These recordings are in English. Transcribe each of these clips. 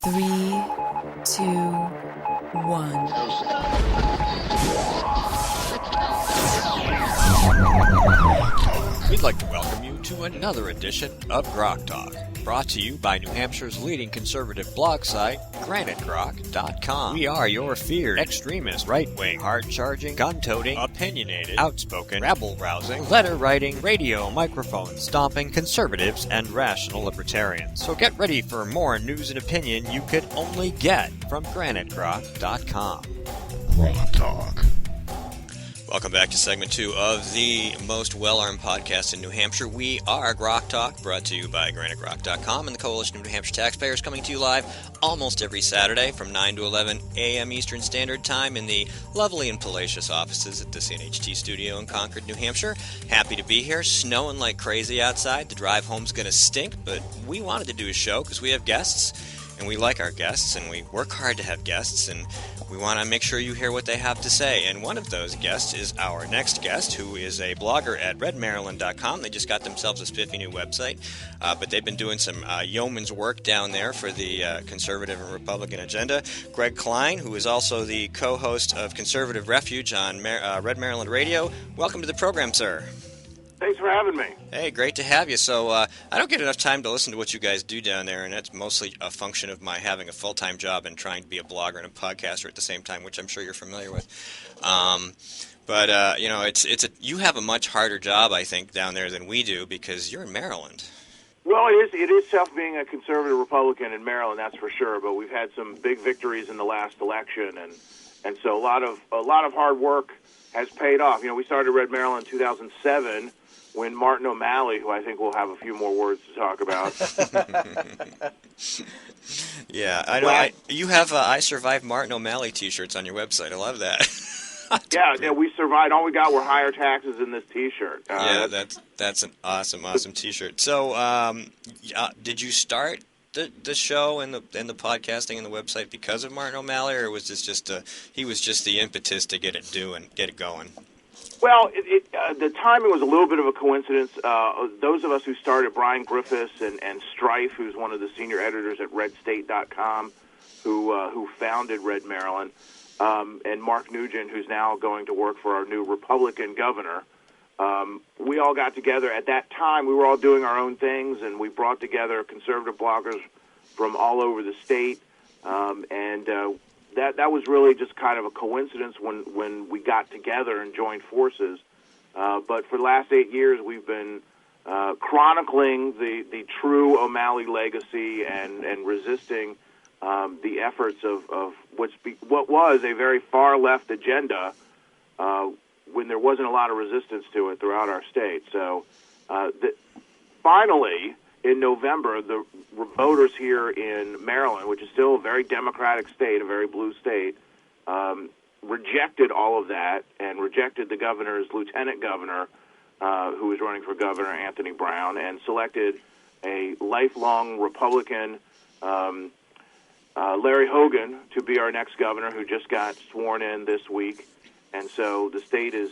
3, 2, 1. We'd like to welcome you to another edition of Grok Talk, brought to you by New Hampshire's leading conservative blog site, GraniteGrok.com. We are your feared extremist, right-wing, hard-charging, gun-toting, opinionated, outspoken, rabble-rousing, letter-writing, radio microphone-stomping conservatives and rational libertarians. So get ready for more news and opinion you could only get from GraniteGrok.com. Grok Talk. Welcome back to segment 2 of the most well-armed podcast in New Hampshire. We are Grok Talk, brought to you by GraniteGrok.com and the Coalition of New Hampshire Taxpayers, coming to you live almost every Saturday from 9 to 11 a.m. Eastern Standard Time in the lovely and palatious offices at the CNHT studio in Concord, New Hampshire. Happy to be here. Snowing like crazy outside. The drive home's going to stink, but we wanted to do a show because we have guests, and we like our guests, and we work hard to have guests, and we want to make sure you hear what they have to say. And one of those guests is our next guest, who is a blogger at RedMaryland.com. They just got themselves a spiffy new website, but they've been doing some yeoman's work down there for the conservative and Republican agenda. Greg Kline, who is also the co-host of Conservative Refuge on Red Maryland Radio. Welcome to the program, sir. Thanks for having me. Hey, great to have you. So I don't get enough time to listen to what you guys do down there, and that's mostly a function of my having a full-time job and trying to be a blogger and a podcaster at the same time, which I'm sure you're familiar with. But you know, you have a much harder job, I think, down there than we do because you're in Maryland. Well, it is tough being a conservative Republican in Maryland, that's for sure. But we've had some big victories in the last election, and so a lot of hard work has paid off. You know, we started Red Maryland in 2007. When Martin O'Malley, who I think we'll have a few more words to talk about. Yeah, I know. You have I Survived Martin O'Malley T-shirts on your website. I love that. yeah, we survived. All we got were higher taxes in this T-shirt. Yeah, that's an awesome T-shirt. So, did you start the show and the podcasting and the website because of Martin O'Malley, or was this just he was just the impetus to get it going? Well, the timing was a little bit of a coincidence. Those of us who started, Brian Griffiths and Strife, who's one of the senior editors at RedState.com, who founded Red Maryland, and Mark Nugent, who's now going to work for our new Republican governor, we all got together. At that time, we were all doing our own things, and we brought together conservative bloggers from all over the state, and that was really just kind of a coincidence when we got together and joined forces. But for the last 8 years, we've been chronicling the true O'Malley legacy and resisting the efforts of what was a very far-left agenda when there wasn't a lot of resistance to it throughout our state. So finally, in November, the voters here in Maryland, which is still a very Democratic state, a very blue state, rejected all of that and rejected the governor's lieutenant governor, who was running for governor, Anthony Brown, and selected a lifelong Republican, Larry Hogan, to be our next governor, who just got sworn in this week. And so the state is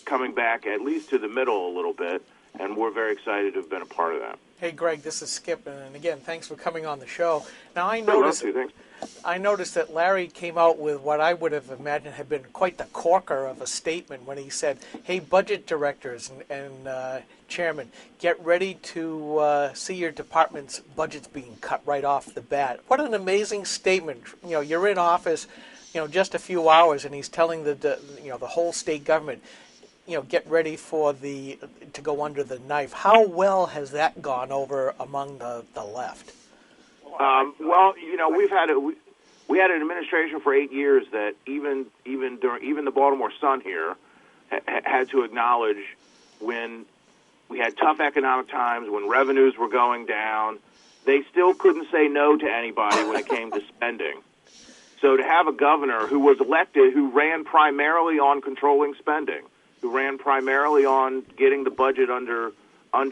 coming back at least to the middle a little bit, and we're very excited to have been a part of that. Hey, Greg, this is Skip, and again, thanks for coming on the show. Now, I noticed that Larry came out with what I would have imagined had been quite the corker of a statement when he said, hey, budget directors and chairman, get ready to see your department's budgets being cut right off the bat. What an amazing statement. You know, you're in office, just a few hours, and he's telling the whole state government, get ready to go under the knife. How well has that gone over among the left? Well, we had an administration for 8 years that even the Baltimore Sun here had to acknowledge when we had tough economic times, when revenues were going down, they still couldn't say no to anybody when it came to spending. So to have a governor who was elected, who ran primarily on controlling spending, who ran primarily on getting the budget under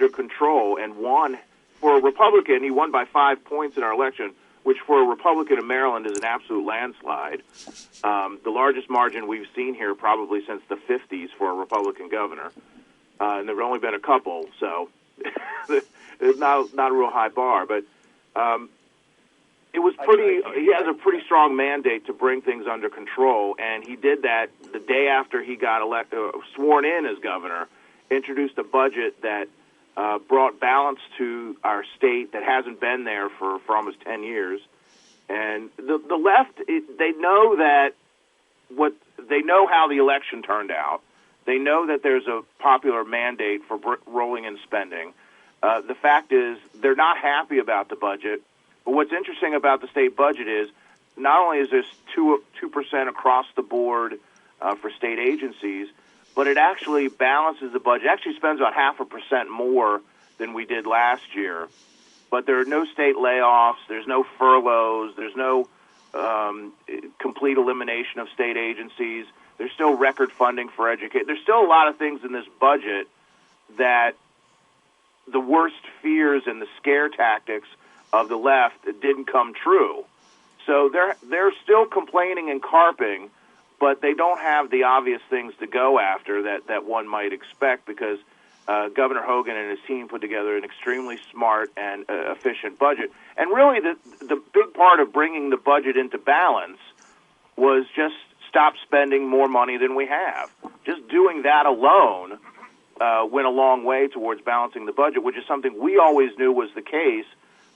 control, and won for a Republican. He won by 5 points in our election, which for a Republican in Maryland is an absolute landslide. The largest margin we've seen here probably since the 50s for a Republican governor. And there have only been a couple, so it's not a real high bar. But It was pretty. He has a pretty strong mandate to bring things under control, and he did that the day after he got sworn in as governor. Introduced a budget that brought balance to our state that hasn't been there for almost 10 years. And the left, they know how the election turned out. They know that there's a popular mandate for rolling in spending. The fact is, they're not happy about the budget. But what's interesting about the state budget is not only is there 2% across the board for state agencies, but it actually balances the budget. It actually spends about 0.5% more than we did last year. But there are no state layoffs. There's no furloughs. There's no complete elimination of state agencies. There's still record funding for education. There's still a lot of things in this budget that the worst fears and the scare tactics of the left didn't come true. So they're still complaining and carping, but they don't have the obvious things to go after that one might expect, because Governor Hogan and his team put together an extremely smart and efficient budget. And really the big part of bringing the budget into balance was just stop spending more money than we have. Just doing that alone went a long way towards balancing the budget, which is something we always knew was the case,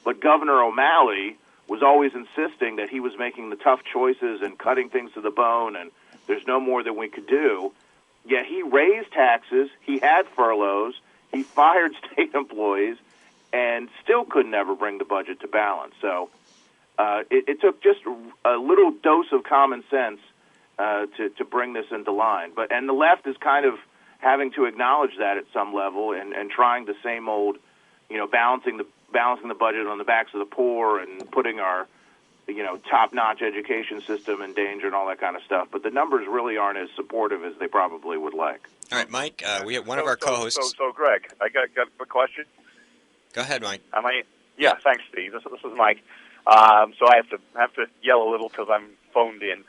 but Governor O'Malley was always insisting that he was making the tough choices and cutting things to the bone, and there's no more that we could do. Yet he raised taxes, he had furloughs, he fired state employees, and still could never bring the budget to balance. So it took just a little dose of common sense to bring this into line. And the left is kind of having to acknowledge that at some level and trying the same old, balancing the budget on the backs of the poor and putting our top-notch education system in danger and all that kind of stuff. But the numbers really aren't as supportive as they probably would like. All right, Mike, we have one of our co-hosts. So Greg, I got a question. Go ahead, Mike. Yeah, thanks, Steve. This is Mike. So I have to yell a little because I'm phoned in.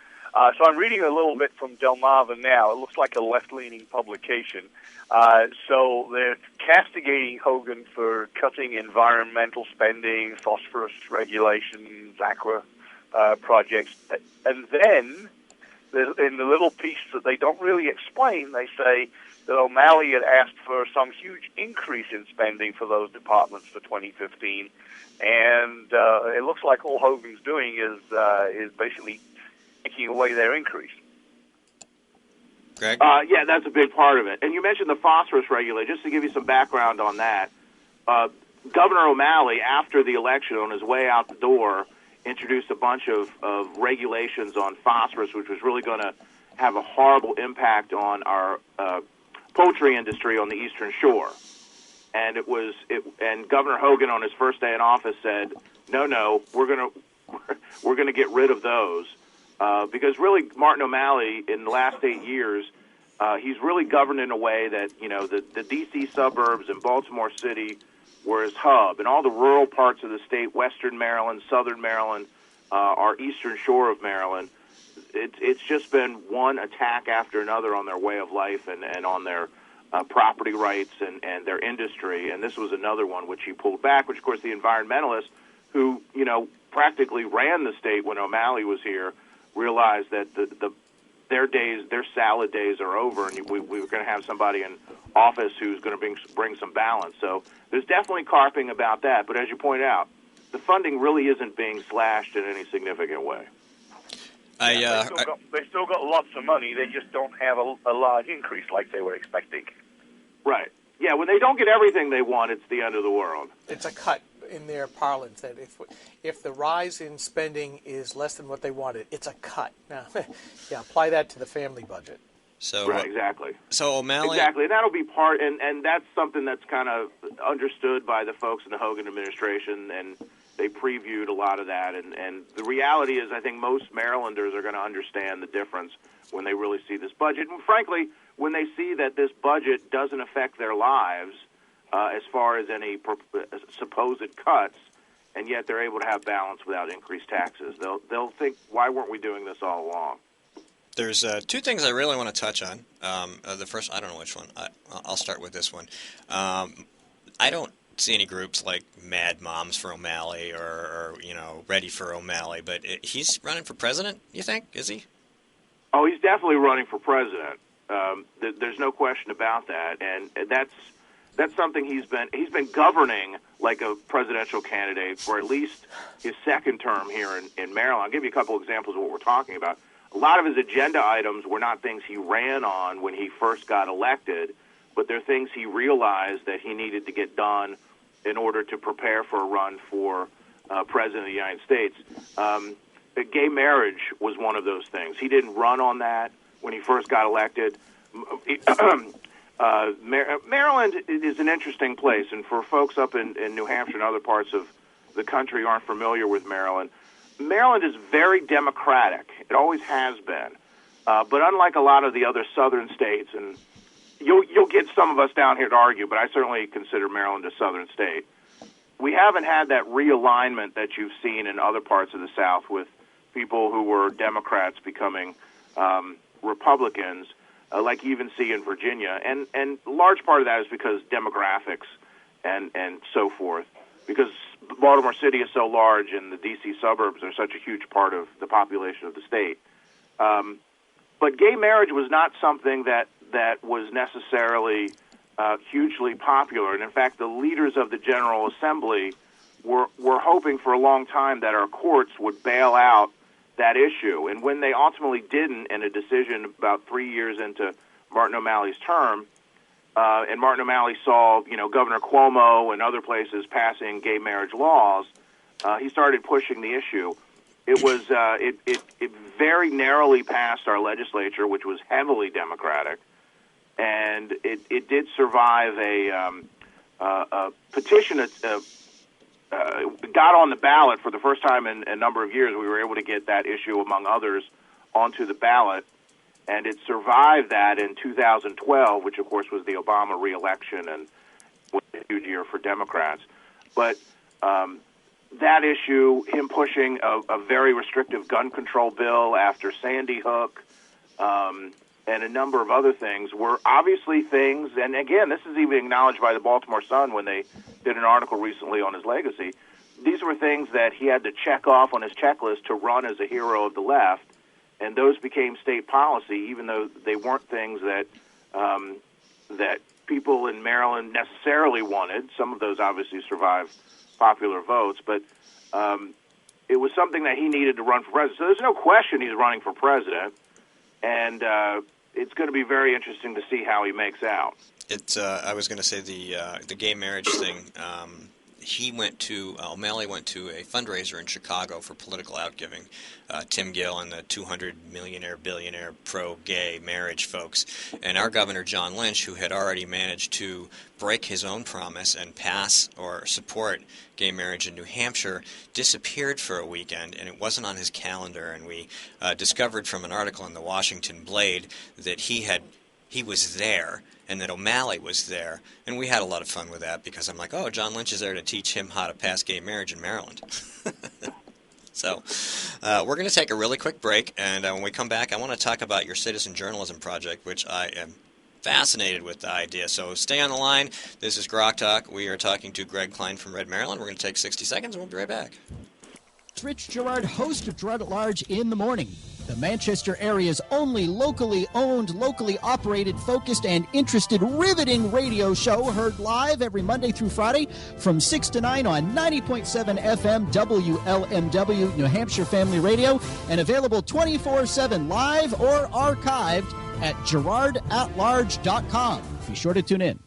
So I'm reading a little bit from Delmarva now. It looks like a left-leaning publication. So they're castigating Hogan for cutting environmental spending, phosphorus regulations, aqua projects. And then, in the little piece that they don't really explain, they say that O'Malley had asked for some huge increase in spending for those departments for 2015. And it looks like all Hogan's doing is basically taking away their increase. Greg? Yeah, that's a big part of it. And you mentioned the phosphorus regulation. Just to give you some background on that, Governor O'Malley, after the election, on his way out the door, introduced a bunch of regulations on phosphorus, which was really going to have a horrible impact on our poultry industry on the Eastern Shore. And and Governor Hogan, on his first day in office, said, "No, we're going to get rid of those." Because really, Martin O'Malley, in the last 8 years, he's really governed in a way that, the D.C. suburbs and Baltimore City were his hub, and all the rural parts of the state, western Maryland, southern Maryland, our eastern shore of Maryland, it's just been one attack after another on their way of life and on their property rights and their industry. And this was another one which he pulled back, which, of course, the environmentalists who, practically ran the state when O'Malley was here, realized that their salad days are over, and we were going to have somebody in office who's going to bring some balance. So there's definitely carping about that. But as you point out, the funding really isn't being slashed in any significant way. They still got lots of money. They just don't have a large increase like they were expecting. Right. Yeah, when they don't get everything they want, it's the end of the world. It's a cut in their parlance, that if the rise in spending is less than what they wanted, it's a cut. Now, yeah, apply that to the family budget. So right, exactly. So O'Malley, exactly, and that'll be part, and that's something that's kind of understood by the folks in the Hogan administration, and they previewed a lot of that. And the reality is, I think most Marylanders are going to understand the difference when they really see this budget, and frankly, when they see that this budget doesn't affect their lives as far as any supposed cuts, and yet they're able to have balance without increased taxes. They'll think, why weren't we doing this all along? There's two things I really want to touch on. The first, I don't know which one. I'll start with this one. I don't see any groups like Mad Moms for O'Malley or Ready for O'Malley, but he's running for president, you think? Is he? Oh, he's definitely running for president. There's no question about that, and that's something he's been governing like a presidential candidate for at least his second term here in Maryland. I'll give you a couple examples of what we're talking about. A lot of his agenda items were not things he ran on when he first got elected, but they're things he realized that he needed to get done in order to prepare for a run for president of the United States. Gay marriage was one of those things. He didn't run on that when he first got elected. Maryland is an interesting place, and for folks up in New Hampshire and other parts of the country who aren't familiar with Maryland, Maryland is very Democratic. It always has been. But unlike a lot of the other southern states, and you'll get some of us down here to argue, but I certainly consider Maryland a southern state, we haven't had that realignment that you've seen in other parts of the South with people who were Democrats becoming Republicans, like you even see in Virginia. And a large part of that is because demographics and so forth, because Baltimore City is so large and the D.C. suburbs are such a huge part of the population of the state. But gay marriage was not something that was necessarily hugely popular. And in fact, the leaders of the General Assembly were hoping for a long time that our courts would bail out that issue. And when they ultimately didn't, in a decision about 3 years into Martin O'Malley's term, and Martin O'Malley saw, Governor Cuomo and other places passing gay marriage laws, he started pushing the issue. It was it very narrowly passed our legislature, which was heavily Democratic, and it did survive a petition that got on the ballot for the first time in a number of years. We were able to get that issue, among others, onto the ballot. And it survived that in 2012, which, of course, was the Obama re-election and was a huge year for Democrats. But that issue, him pushing a very restrictive gun control bill after Sandy Hook, and a number of other things, were obviously things, and again, this is even acknowledged by the Baltimore Sun when they did an article recently on his legacy. These were things that he had to check off on his checklist to run as a hero of the left. And those became state policy, even though they weren't things that that people in Maryland necessarily wanted. Some of those obviously survived popular votes, but it was something that he needed to run for president. So there's no question he's running for president, and it's going to be very interesting to see how he makes out. I was going to say the gay marriage thing. O'Malley went to a fundraiser in Chicago for political outgiving. Tim Gill and the 200 millionaire, billionaire pro-gay marriage folks. And our governor, John Lynch, who had already managed to break his own promise and pass or support gay marriage in New Hampshire, disappeared for a weekend, and it wasn't on his calendar. And we discovered from an article in the Washington Blade that he was there, and that O'Malley was there, and we had a lot of fun with that because I'm like, oh, John Lynch is there to teach him how to pass gay marriage in Maryland. So we're going to take a really quick break, and when we come back, I want to talk about your citizen journalism project, which I am fascinated with the idea. So stay on the line. This is Grok Talk. We are talking to Greg Kline from RedMaryland. We're going to take 60 seconds, and we'll be right back. Rich Gerard, host of Gerard at Large in the Morning, the Manchester area's only locally owned, locally operated, focused, and interested, riveting radio show, heard live every Monday through Friday from 6 to 9 on 90.7 FM WLMW, New Hampshire Family Radio, and available 24/7 live or archived at GerardAtLarge.com. Be sure to tune in.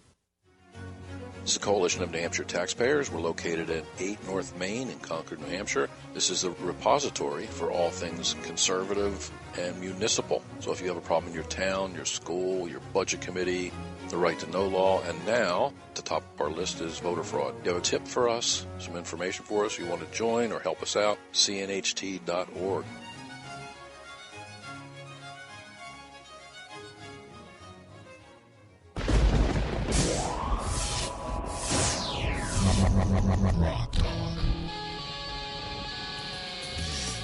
This is the Coalition of New Hampshire Taxpayers. We're located at 8 North Main in Concord, New Hampshire. This is the repository for all things conservative and municipal. So if you have a problem in your town, your school, your budget committee, the right to know law, and now at the top of our list is voter fraud. You have a tip for us, some information for us, you want to join or help us out, cnht.org.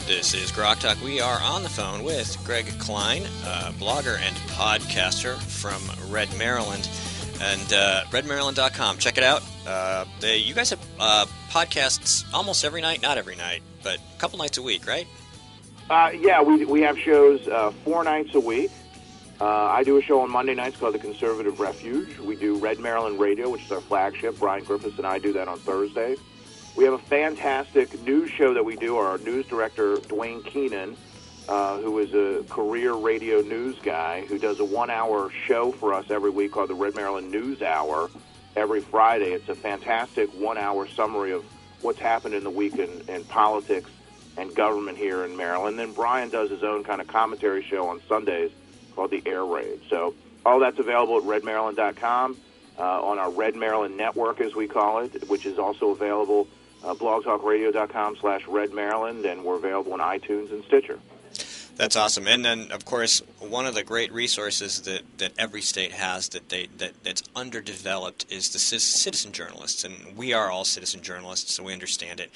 This is Grok Talk. We are on the phone with Greg Kline, blogger and podcaster from RedMaryland. And RedMaryland.com. Check it out. You guys have podcasts almost every night, not every night, but a couple nights a week, right? Yeah, we have shows 4 nights a week. I do a show on Monday nights called The Conservative Refuge. We do Red Maryland Radio, which is our flagship. Brian Griffiths and I do that on Thursdays. We have a fantastic news show that we do. Our news director, Dwayne Keenan, who is a career radio news guy, who does a 1-hour show for us every week called the Red Maryland News Hour every Friday. It's a fantastic 1-hour summary of what's happened in the week in politics and government here in Maryland. Then Brian does his own kind of commentary show on Sundays called the Air Raid. So all that's available at redmaryland.com, on our Red Maryland Network, as we call it, which is also available blogtalkradio.com/Red Maryland, and we're available on iTunes and Stitcher. That's awesome. And then, of course, one of the great resources that every state has that's underdeveloped is the citizen journalists. And we are all citizen journalists, so we understand it.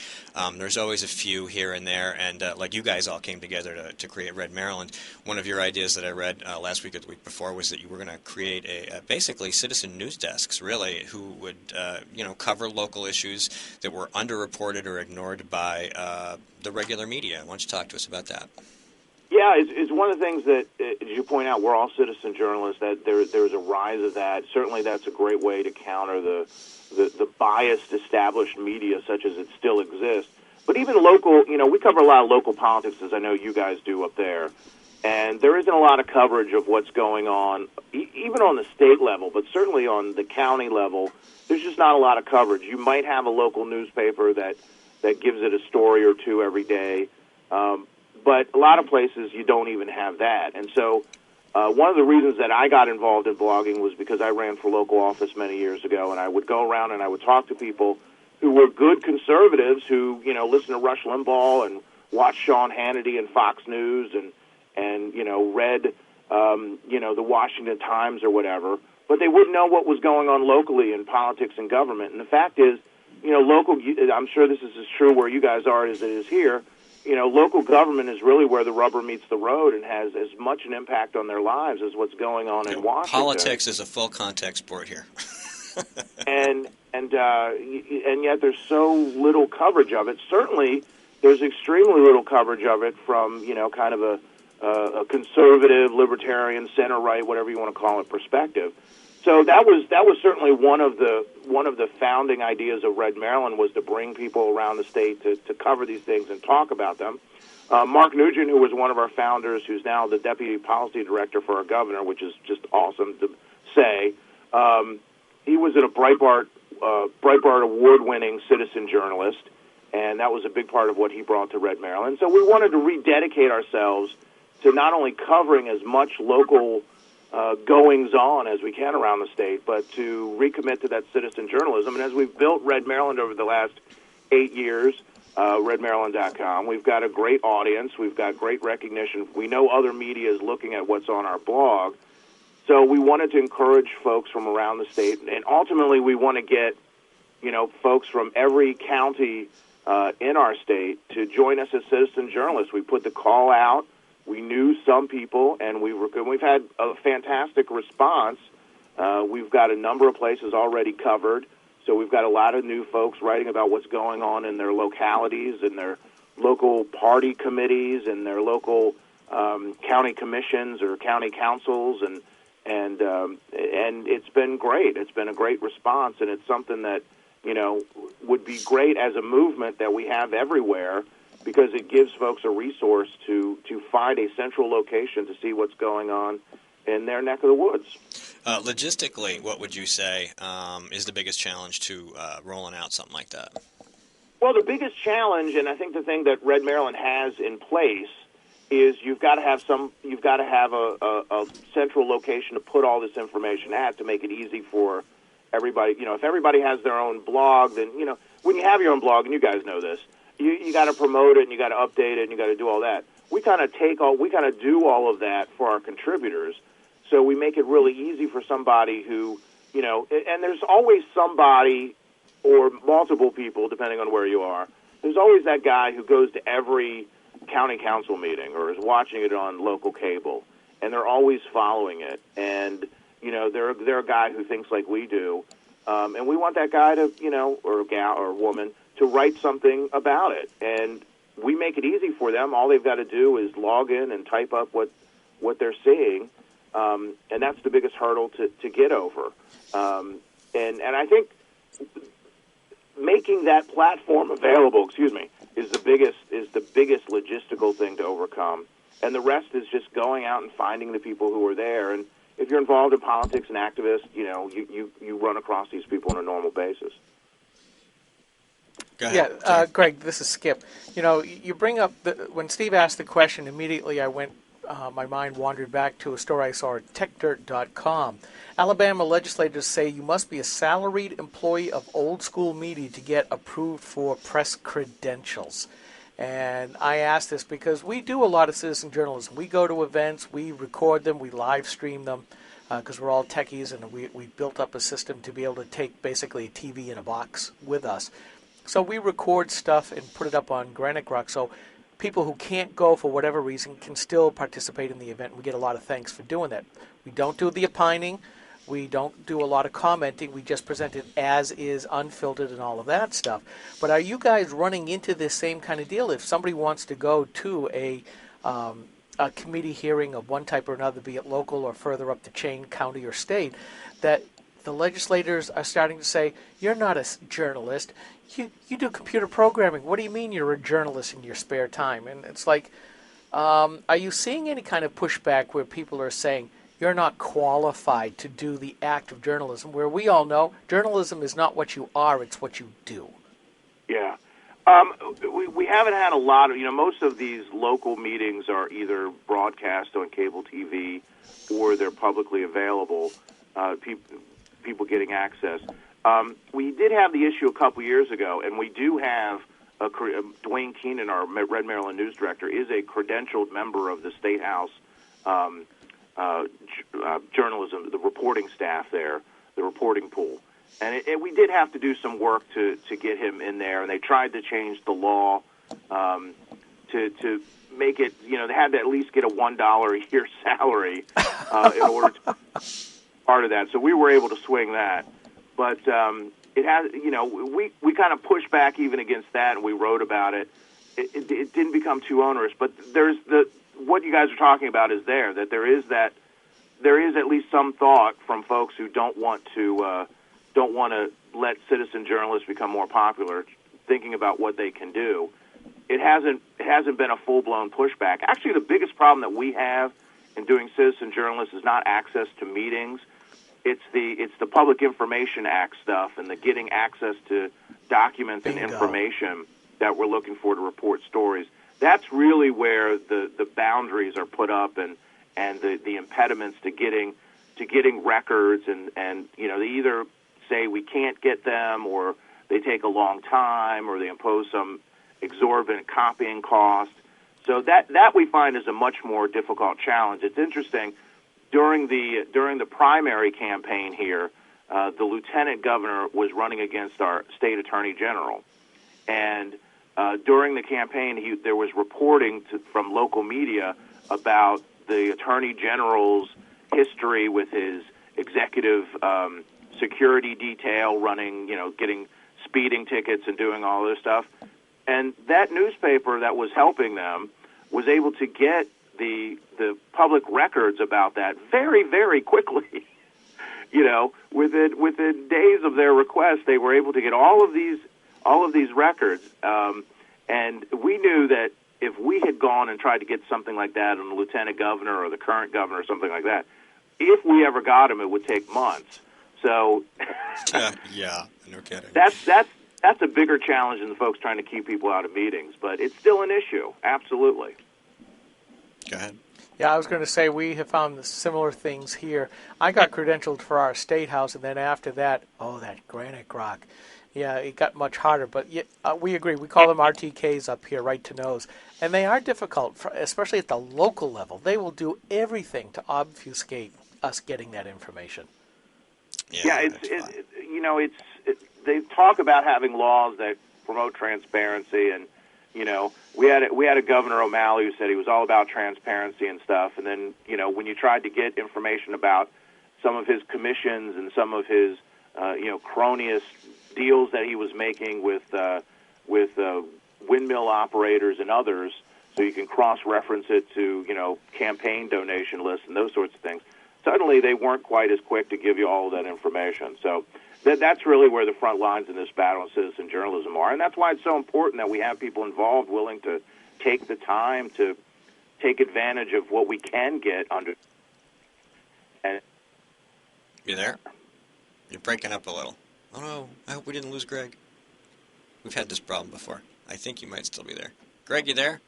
There's always a few here and there, and like you guys all came together to create Red Maryland. One of your ideas that I read last week or the week before was that you were going to create basically citizen news desks, really, who would cover local issues that were underreported or ignored by the regular media. Why don't you talk to us about that? Yeah, it's one of the things that, as you point out, we're all citizen journalists, that there's a rise of that. Certainly that's a great way to counter the biased established media such as it still exists. But even local, we cover a lot of local politics, as I know you guys do up there. And there isn't a lot of coverage of what's going on, even on the state level, but certainly on the county level, there's just not a lot of coverage. You might have a local newspaper that gives it a story or two every day, but a lot of places you don't even have that. And so one of the reasons that I got involved in blogging was because I ran for local office many years ago, and I would go around and I would talk to people who were good conservatives who, listen to Rush Limbaugh and watch Sean Hannity and Fox News and read, the Washington Times or whatever, but they wouldn't know what was going on locally in politics and government. And the fact is, local, I'm sure this is as true where you guys are as it is here, local government is really where the rubber meets the road and has as much an impact on their lives as what's going on in Washington. Politics is a full contact sport here. and yet there's so little coverage of it. Certainly, there's extremely little coverage of it from kind of a conservative, libertarian, center right, whatever you want to call it, perspective. So that was certainly one of the founding ideas of Red Maryland, was to bring people around the state to cover these things and talk about them. Mark Nugent, who was one of our founders, who's now the deputy policy director for our governor, which is just awesome to say. He was a Breitbart award-winning citizen journalist, and that was a big part of what he brought to Red Maryland. So we wanted to rededicate ourselves to not only covering as much local goings-on as we can around the state, but to recommit to that citizen journalism. And as we've built Red Maryland over the last 8 years, redmaryland.com, we've got a great audience. We've got great recognition. We know other media is looking at what's on our blog. So we wanted to encourage folks from around the state. And ultimately, we want to get, folks from every county in our state to join us as citizen journalists. We put the call out. We knew some people, and we've had a fantastic response. We've got a number of places already covered, so we've got a lot of new folks writing about what's going on in their localities, in their local party committees, and their local county commissions or county councils, and it's been great. It's been a great response, and it's something that would be great as a movement that we have everywhere, because it gives folks a resource to find a central location to see what's going on in their neck of the woods. Logistically, what would you say is the biggest challenge to rolling out something like that? Well, the biggest challenge, and I think the thing that Red Maryland has in place, is you've got to have a central location to put all this information at, to make it easy for everybody. If everybody has their own blog, then when you have your own blog, and you guys know this, you got to promote it, and you got to update it, and you got to do all that. We kind of do all of that for our contributors, so we make it really easy for somebody who, and there's always somebody or multiple people, depending on where you are. There's always that guy who goes to every county council meeting or is watching it on local cable, and they're always following it. And they're a guy who thinks like we do, and we want that guy to, or a gal or a woman to write something about it. And we make it easy for them. All they've got to do is log in and type up what they're seeing, and that's the biggest hurdle to get over. And I think making that platform available, is the biggest logistical thing to overcome. And the rest is just going out and finding the people who are there. And if you're involved in politics and activists, you run across these people on a normal basis. Go ahead. Yeah, Greg, this is Skip. You bring up when Steve asked the question, immediately my mind wandered back to a story I saw at techdirt.com. Alabama legislators say you must be a salaried employee of old school media to get approved for press credentials. And I ask this because we do a lot of citizen journalism. We go to events, we record them, we live stream them, because we're all techies, and we built up a system to be able to take basically a TV in a box with us. So we record stuff and put it up on Granite Rock, so people who can't go for whatever reason can still participate in the event. We get a lot of thanks for doing that. We don't do the opining. We don't do a lot of commenting. We just present it as is, unfiltered, and all of that stuff. But are you guys running into this same kind of deal? If somebody wants to go to a committee hearing of one type or another, be it local or further up the chain, county or state, that the legislators are starting to say, you're not a journalist. You do computer programming. What do you mean you're a journalist in your spare time? And it's like, are you seeing any kind of pushback where people are saying, you're not qualified to do the act of journalism, where we all know journalism is not what you are, it's what you do? Yeah. We haven't had a lot of, most of these local meetings are either broadcast on cable TV or they're publicly available, people getting access. We did have the issue a couple years ago, and we do have Dwayne Keenan, our RedMaryland news director, is a credentialed member of the State House journalism, the reporting staff there, the reporting pool. And we did have to do some work to get him in there, and they tried to change the law to make it, they had to at least get a $1 a year salary in order to part of that. So we were able to swing that. But it has, we kind of pushed back even against that, and we wrote about it. It didn't become too onerous, but there's what you guys are talking about is that there is at least some thought from folks who don't want to let citizen journalists become more popular, thinking about what they can do. It hasn't been a full-blown pushback. Actually, the biggest problem that we have in doing citizen journalists is not access to meetings. It's the Public Information Act stuff and the getting access to documents and information that we're looking for to report stories. That's really where the boundaries are put up and the impediments to getting records and they either say we can't get them, or they take a long time, or they impose some exorbitant copying cost. So that we find is a much more difficult challenge. It's interesting, during the primary campaign here, the lieutenant governor was running against our state attorney general, and during the campaign there was reporting from local media about the attorney general's history with his executive security detail running, getting speeding tickets and doing all this stuff. And that newspaper that was helping them was able to get the public records about that very, very quickly. Within days of their request, they were able to get all of these records. And we knew that if we had gone and tried to get something like that on the lieutenant governor or the current governor or something like that, if we ever got him, it would take months. So, yeah, no kidding. That's a bigger challenge than the folks trying to keep people out of meetings, but it's still an issue. Absolutely. Go ahead. Yeah, I was going to say we have found similar things here. I got credentialed for our state house, and then after that, that Granite Rock. Yeah, it got much harder, but we agree. We call them RTKs up here, right to nose, and they are difficult, especially at the local level. They will do everything to obfuscate us getting that information. Yeah, they talk about having laws that promote transparency, and we had a Governor O'Malley who said he was all about transparency and stuff, and then when you tried to get information about some of his commissions and some of his cronyist deals that he was making with windmill operators and others, so you can cross-reference it to campaign donation lists and those sorts of things. Suddenly, they weren't quite as quick to give you all of that information. So that's really where the front lines in this battle of citizen journalism are, and that's why it's so important that we have people involved willing to take the time to take advantage of what we can get under. And you there? You're breaking up a little. Oh no, I hope we didn't lose Greg. We've had this problem before. I think you might still be there. Greg, you there?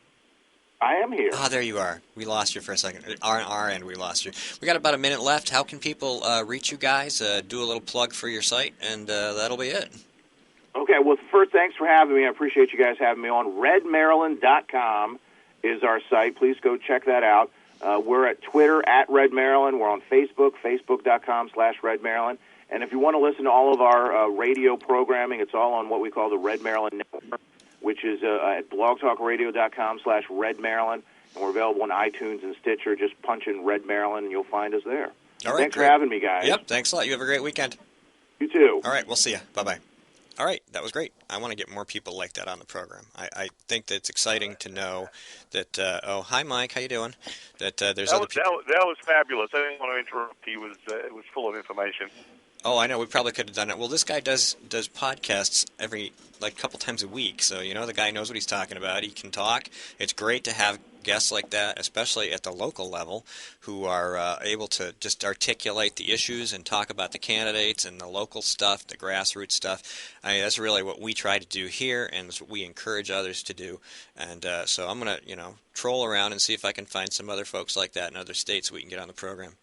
I am here. Ah, there you are. We lost you for a second. On our end, we lost you. We got about a minute left. How can people reach you guys? Do a little plug for your site, and that'll be it. Okay, well, first, thanks for having me. I appreciate you guys having me on. RedMaryland.com is our site. Please go check that out. We're at Twitter, at RedMaryland. We're on Facebook, Facebook.com/RedMaryland. And if you want to listen to all of our radio programming, it's all on what we call the Red Maryland Network, which is at blogtalkradio.com/RedMaryland. And we're available on iTunes and Stitcher. Just punch in Red Maryland, and you'll find us there. All right, thanks for having me, guys. Yep, thanks a lot. You have a great weekend. You too. All right, we'll see you. Bye-bye. All right, that was great. I want to get more people like that on the program. I think that it's exciting to know that, hi, Mike, how you doing? That there's other people. That was fabulous. I didn't want to interrupt. It was full of information. Oh, I know. We probably could have done it. Well, this guy does podcasts every, couple times a week. So, the guy knows what he's talking about. He can talk. It's great to have guests like that, especially at the local level, who are able to just articulate the issues and talk about the candidates and the local stuff, the grassroots stuff. I mean, that's really what we try to do here, and it's what we encourage others to do. And so I'm going to, troll around and see if I can find some other folks like that in other states we can get on the program.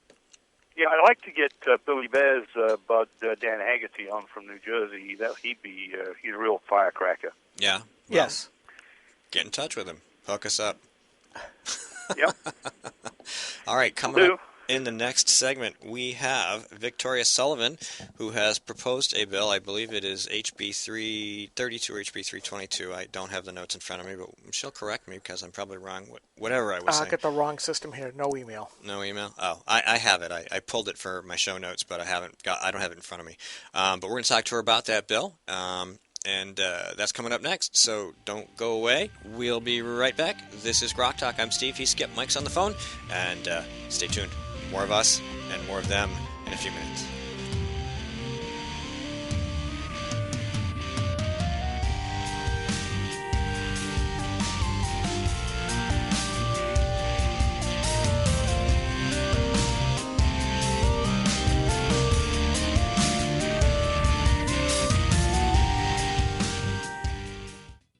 Yeah, I'd like to get Billy Bear's bud Dan Haggerty on from New Jersey. He'd be he's a real firecracker. Yeah. Well, yes. Get in touch with him. Hook us up. Yep. All right, coming up in the next segment, we have Victoria Sullivan, who has proposed a bill. I believe it is HB 332 or HB 322. I don't have the notes in front of me, but she'll correct me because I'm probably wrong. Whatever I was saying. I got the wrong system here. No email. No email? Oh, I have it. I pulled it for my show notes, but I don't have it in front of me. But we're going to talk to her about that bill. And that's coming up next, so don't go away. We'll be right back. This is Grok Talk. I'm Steve. He's Skip. Mike's on the phone. And stay tuned. More of us and more of them in a few minutes.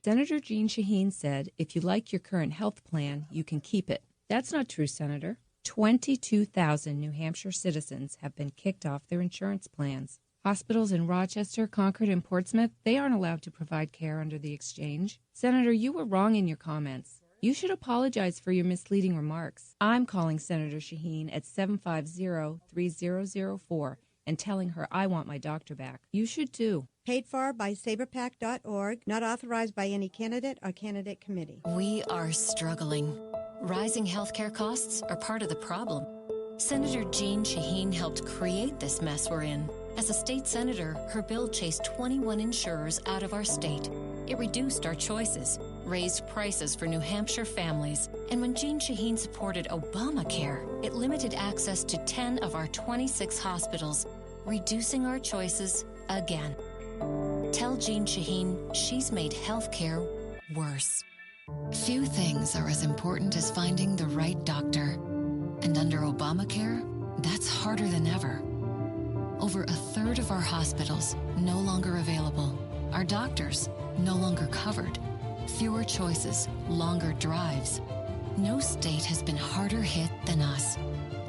Senator Jeanne Shaheen said, if you like your current health plan, you can keep it. That's not true, Senator. 22,000 New Hampshire citizens have been kicked off their insurance plans. Hospitals in Rochester, Concord, and Portsmouth, they aren't allowed to provide care under the exchange. Senator, you were wrong in your comments. You should apologize for your misleading remarks. I'm calling Senator Shaheen at 750-3004 and telling her I want my doctor back. You should too. Paid for by saberpac.org, not authorized by any candidate or candidate committee. We are struggling. Rising healthcare costs are part of the problem. Senator Jeanne Shaheen helped create this mess we're in. As a state senator, her bill chased 21 insurers out of our state. It reduced our choices, raised prices for New Hampshire families, and when Jeanne Shaheen supported Obamacare, it limited access to 10 of our 26 hospitals, reducing our choices again. Tell Jeanne Shaheen she's made healthcare worse. Few things are as important as finding the right doctor. And under Obamacare, that's harder than ever. Over a third of our hospitals no longer available. Our doctors no longer covered. Fewer choices, longer drives. No state has been harder hit than us.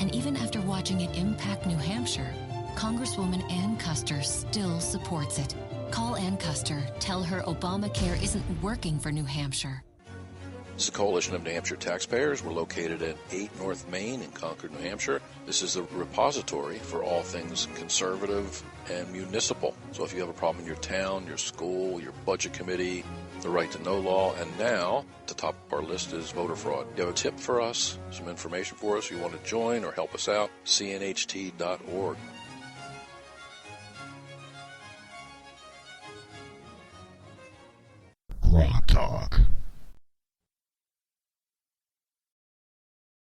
And even after watching it impact New Hampshire, Congresswoman Ann Custer still supports it. Call Ann Custer. Tell her Obamacare isn't working for New Hampshire. This is the Coalition of New Hampshire Taxpayers. We're located at 8 North Main in Concord, New Hampshire. This is a repository for all things conservative and municipal. So if you have a problem in your town, your school, your budget committee, the Right to Know law, and now at the top of our list is voter fraud. You have a tip for us, some information for us, you want to join or help us out, cnht.org.